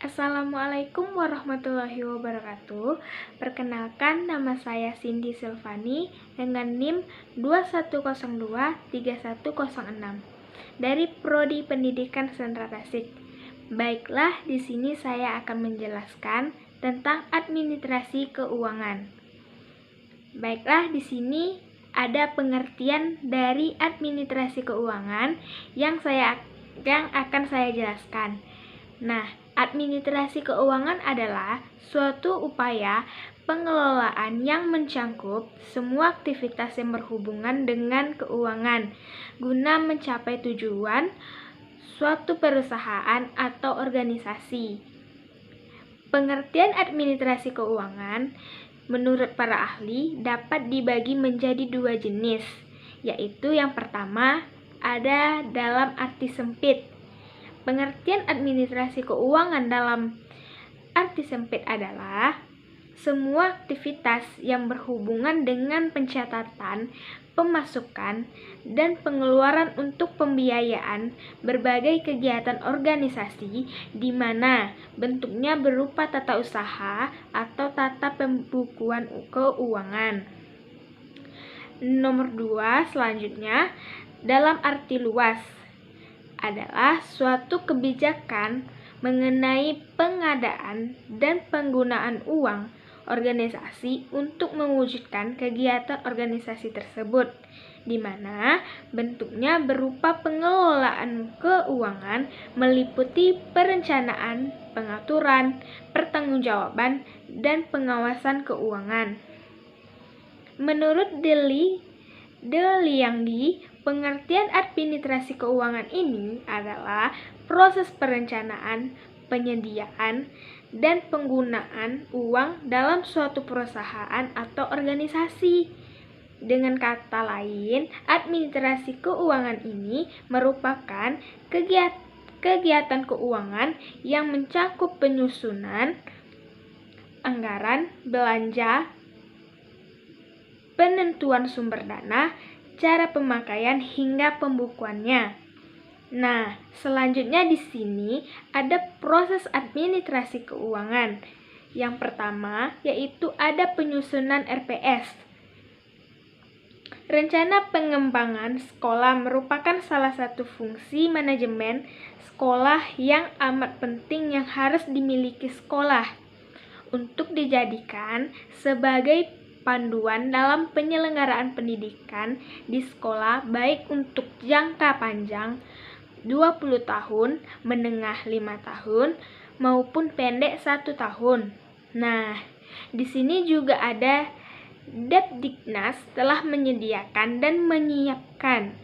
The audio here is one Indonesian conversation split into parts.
Assalamualaikum warahmatullahi wabarakatuh. Perkenalkan, nama saya Cindy Silvani dengan NIM 21023106 dari Prodi Pendidikan Sentra Tasik. Baiklah, di sini saya akan menjelaskan tentang administrasi keuangan. Baiklah, di sini ada pengertian dari administrasi keuangan yang akan saya jelaskan. Nah, administrasi keuangan adalah suatu upaya pengelolaan yang mencangkup semua aktivitas yang berhubungan dengan keuangan guna mencapai tujuan suatu perusahaan atau organisasi. Pengertian administrasi keuangan menurut para ahli dapat dibagi menjadi dua jenis, yaitu yang pertama ada dalam arti sempit. Pengertian administrasi keuangan dalam arti sempit adalah semua aktivitas yang berhubungan dengan pencatatan, pemasukan, dan pengeluaran untuk pembiayaan berbagai kegiatan organisasi di mana bentuknya berupa tata usaha atau tata pembukuan keuangan. Nomor 2 selanjutnya, dalam arti luas adalah suatu kebijakan mengenai pengadaan dan penggunaan uang organisasi untuk mewujudkan kegiatan organisasi tersebut, di mana bentuknya berupa pengelolaan keuangan meliputi perencanaan, pengaturan, pertanggungjawaban, dan pengawasan keuangan. Menurut De Liangdi, pengertian administrasi keuangan ini adalah proses perencanaan, penyediaan, dan penggunaan uang dalam suatu perusahaan atau organisasi. Dengan kata lain, administrasi keuangan ini merupakan kegiatan keuangan yang mencakup penyusunan anggaran, belanja, penentuan sumber dana, cara pemakaian hingga pembukuannya. Nah, selanjutnya di sini ada proses administrasi keuangan. Yang pertama yaitu ada penyusunan RPS. Rencana pengembangan sekolah merupakan salah satu fungsi manajemen sekolah yang amat penting yang harus dimiliki sekolah untuk dijadikan sebagai panduan dalam penyelenggaraan pendidikan di sekolah, baik untuk jangka panjang 20 tahun, menengah 5 tahun, maupun pendek 1 tahun. Nah, di sini juga ada Depdiknas telah menyediakan dan menyiapkan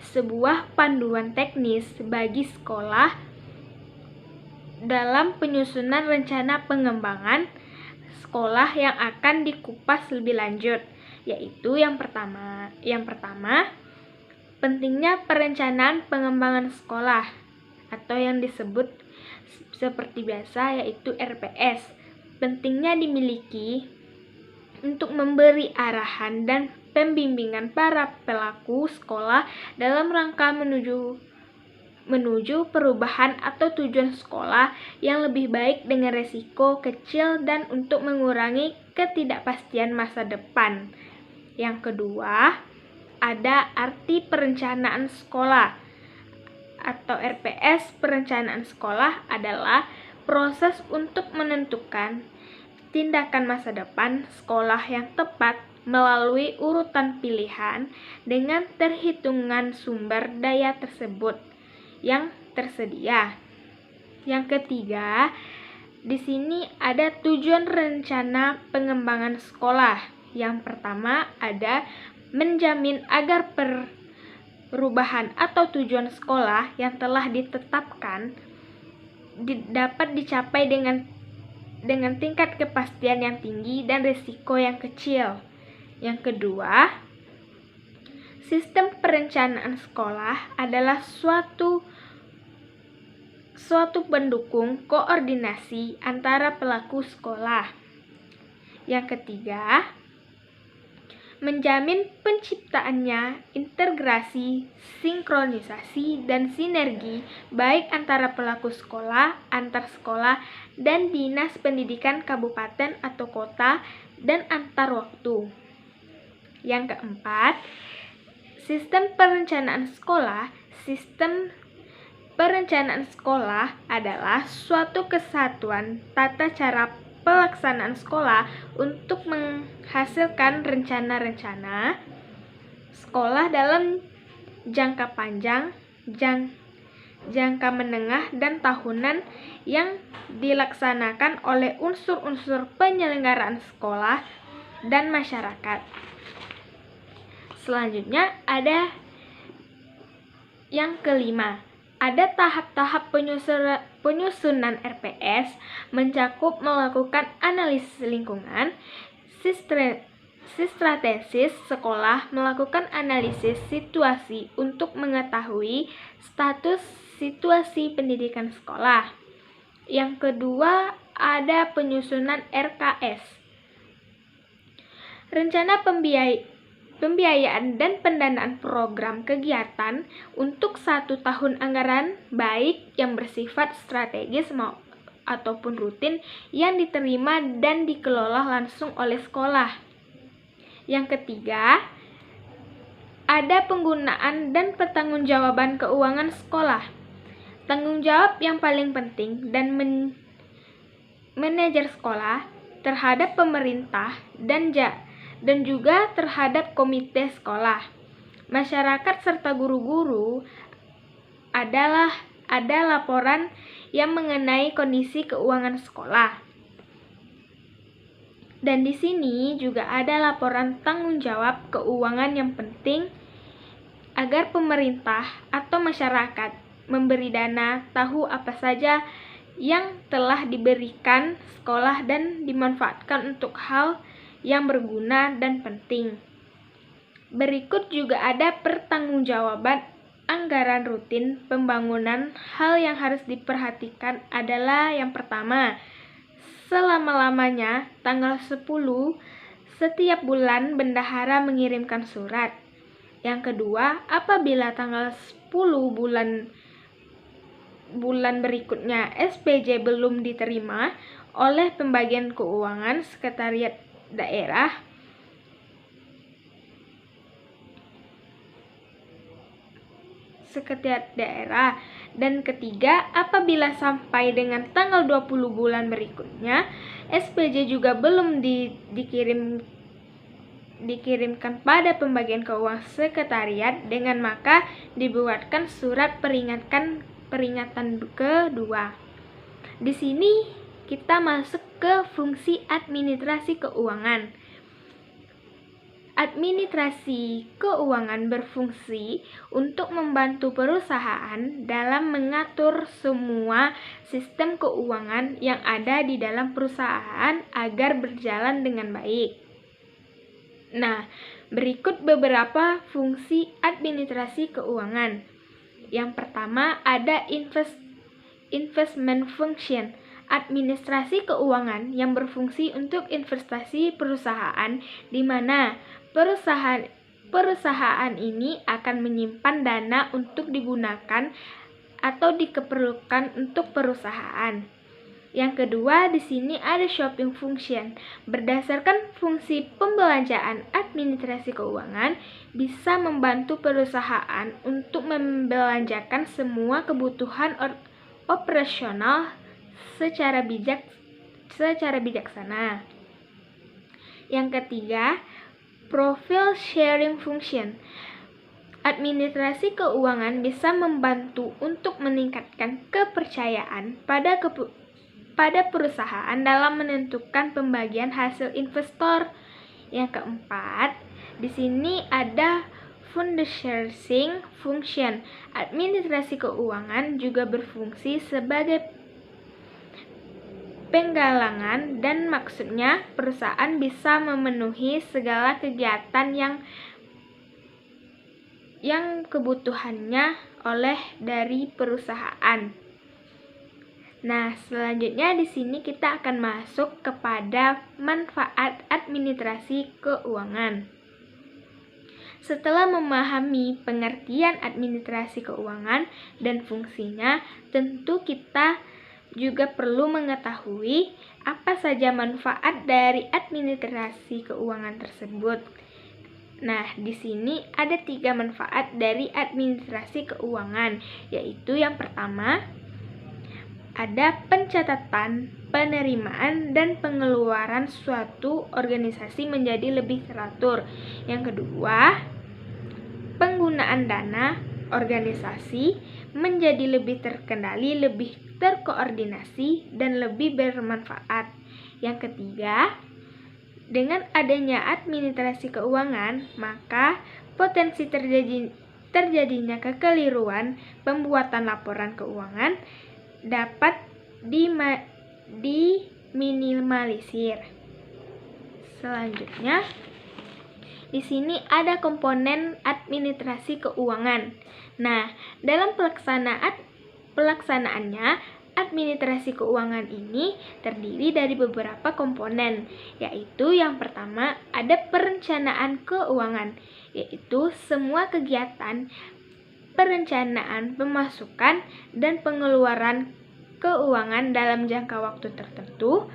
sebuah panduan teknis bagi sekolah dalam penyusunan rencana pengembangan sekolah yang akan dikupas lebih lanjut, yaitu yang pertama, pentingnya perencanaan pengembangan sekolah atau yang disebut seperti biasa yaitu RPS. Pentingnya dimiliki untuk memberi arahan dan pembimbingan para pelaku sekolah dalam rangka menuju perubahan atau tujuan sekolah yang lebih baik dengan resiko kecil dan untuk mengurangi ketidakpastian masa depan. Yang kedua, ada arti perencanaan sekolah atau RPS. Perencanaan sekolah adalah proses untuk menentukan tindakan masa depan sekolah yang tepat melalui urutan pilihan dengan perhitungan sumber daya tersebut yang tersedia. Yang ketiga, di sini ada tujuan rencana pengembangan sekolah. Yang pertama ada menjamin agar perubahan atau tujuan sekolah yang telah ditetapkan dapat dicapai dengan tingkat kepastian yang tinggi dan risiko yang kecil. Yang kedua, sistem perencanaan sekolah adalah suatu pendukung koordinasi antara pelaku sekolah. Yang ketiga, menjamin penciptaannya integrasi, sinkronisasi, dan sinergi baik antara pelaku sekolah, antar sekolah, dan dinas pendidikan kabupaten atau kota, dan antar waktu. Yang keempat, sistem perencanaan sekolah. Sistem perencanaan sekolah adalah suatu kesatuan tata cara pelaksanaan sekolah untuk menghasilkan rencana-rencana sekolah dalam jangka panjang, jangka menengah, dan tahunan yang dilaksanakan oleh unsur-unsur penyelenggaraan sekolah dan masyarakat. Selanjutnya ada yang kelima. Ada tahap-tahap penyusunan RPS, mencakup melakukan analisis lingkungan, sistratesis sekolah, melakukan analisis situasi untuk mengetahui status situasi pendidikan sekolah. Yang kedua, ada penyusunan RKS. Rencana pembiayaan dan pendanaan program kegiatan untuk 1 tahun anggaran, baik yang bersifat strategis ataupun rutin, yang diterima dan dikelola langsung oleh sekolah. Yang ketiga, ada penggunaan dan pertanggungjawaban keuangan sekolah. Tanggung jawab yang paling penting dan manajer sekolah terhadap pemerintah dan juga terhadap komite sekolah, masyarakat, serta guru-guru ada laporan yang mengenai kondisi keuangan sekolah. Dan di sini juga ada laporan tanggung jawab keuangan yang penting agar pemerintah atau masyarakat memberi dana tahu apa saja yang telah diberikan sekolah dan dimanfaatkan untuk hal yang berguna dan penting. Berikut juga ada pertanggungjawaban anggaran rutin pembangunan. Hal yang harus diperhatikan adalah yang pertama, selama-lamanya tanggal 10 setiap bulan bendahara mengirimkan surat. Yang kedua, apabila tanggal 10 bulan berikutnya SPJ belum diterima oleh pembagian keuangan sekretariat daerah, dan ketiga, apabila sampai dengan tanggal 20 bulan berikutnya SPJ juga belum dikirimkan pada pembagian keuangan sekretariat, dengan maka dibuatkan surat peringatan kedua. Di sini kita masuk ke fungsi administrasi keuangan. Administrasi keuangan berfungsi untuk membantu perusahaan dalam mengatur semua sistem keuangan yang ada di dalam perusahaan agar berjalan dengan baik. Nah, berikut beberapa fungsi administrasi keuangan. Yang pertama, ada investment function. Administrasi keuangan yang berfungsi untuk investasi perusahaan, di mana perusahaan ini akan menyimpan dana untuk digunakan atau diperlukan untuk perusahaan. Yang kedua, di sini ada shopping function. Berdasarkan fungsi pembelanjaan, administrasi keuangan bisa membantu perusahaan untuk membelanjakan semua kebutuhan operasional secara bijaksana. Yang ketiga, profit sharing function. Administrasi keuangan bisa membantu untuk meningkatkan kepercayaan pada perusahaan dalam menentukan pembagian hasil investor. Yang keempat, di sini ada fundraising function. Administrasi keuangan juga berfungsi sebagai penggalangan, dan maksudnya perusahaan bisa memenuhi segala kegiatan yang kebutuhannya oleh dari perusahaan. Nah, selanjutnya di sini kita akan masuk kepada manfaat administrasi keuangan. Setelah memahami pengertian administrasi keuangan dan fungsinya, tentu kita juga perlu mengetahui apa saja manfaat dari administrasi keuangan tersebut. Nah, di sini ada 3 manfaat dari administrasi keuangan, yaitu yang pertama, ada pencatatan, penerimaan, dan pengeluaran suatu organisasi menjadi lebih teratur. Yang kedua, penggunaan dana organisasi menjadi lebih terkendali, lebih terkoordinasi, dan lebih bermanfaat. Yang ketiga, dengan adanya administrasi keuangan, maka potensi terjadinya kekeliruan pembuatan laporan keuangan dapat diminimalisir. Selanjutnya, di sini ada komponen administrasi keuangan. Nah, dalam pelaksanaannya, administrasi keuangan ini terdiri dari beberapa komponen, yaitu yang pertama ada perencanaan keuangan, yaitu semua kegiatan perencanaan pemasukan dan pengeluaran keuangan dalam jangka waktu tertentu.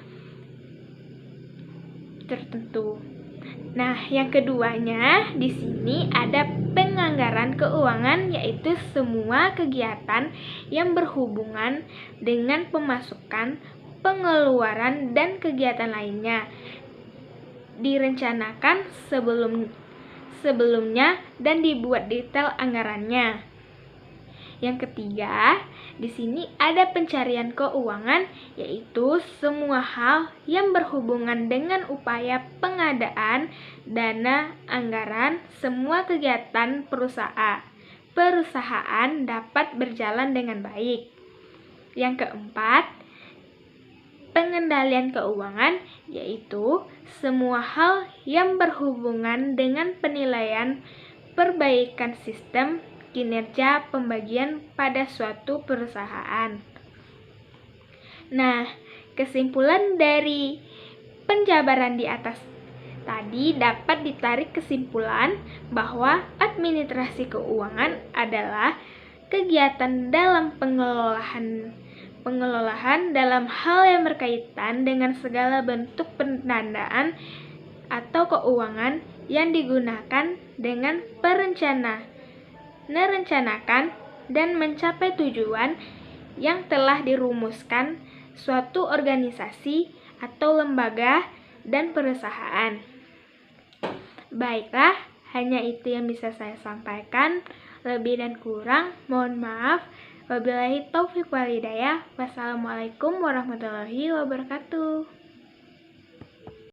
Nah, yang keduanya di sini ada penganggaran keuangan, yaitu semua kegiatan yang berhubungan dengan pemasukan, pengeluaran, dan kegiatan lainnya direncanakan sebelumnya dan dibuat detail anggarannya. Yang ketiga, di sini ada pencarian keuangan, yaitu semua hal yang berhubungan dengan upaya pengadaan dana anggaran semua kegiatan perusahaan dapat berjalan dengan baik. Yang keempat, pengendalian keuangan, yaitu semua hal yang berhubungan dengan penilaian perbaikan sistem kinerja pembagian pada suatu perusahaan. Nah, kesimpulan dari penjabaran di atas tadi dapat ditarik kesimpulan bahwa administrasi keuangan adalah kegiatan dalam pengelolaan dalam hal yang berkaitan dengan segala bentuk pendanaan atau keuangan yang digunakan dengan merencanakan dan mencapai tujuan yang telah dirumuskan suatu organisasi atau lembaga dan perusahaan. Baiklah, hanya itu yang bisa saya sampaikan. Lebih dan kurang, mohon maaf. Wabillahi taufiq wal hidayah. Wassalamualaikum warahmatullahi wabarakatuh.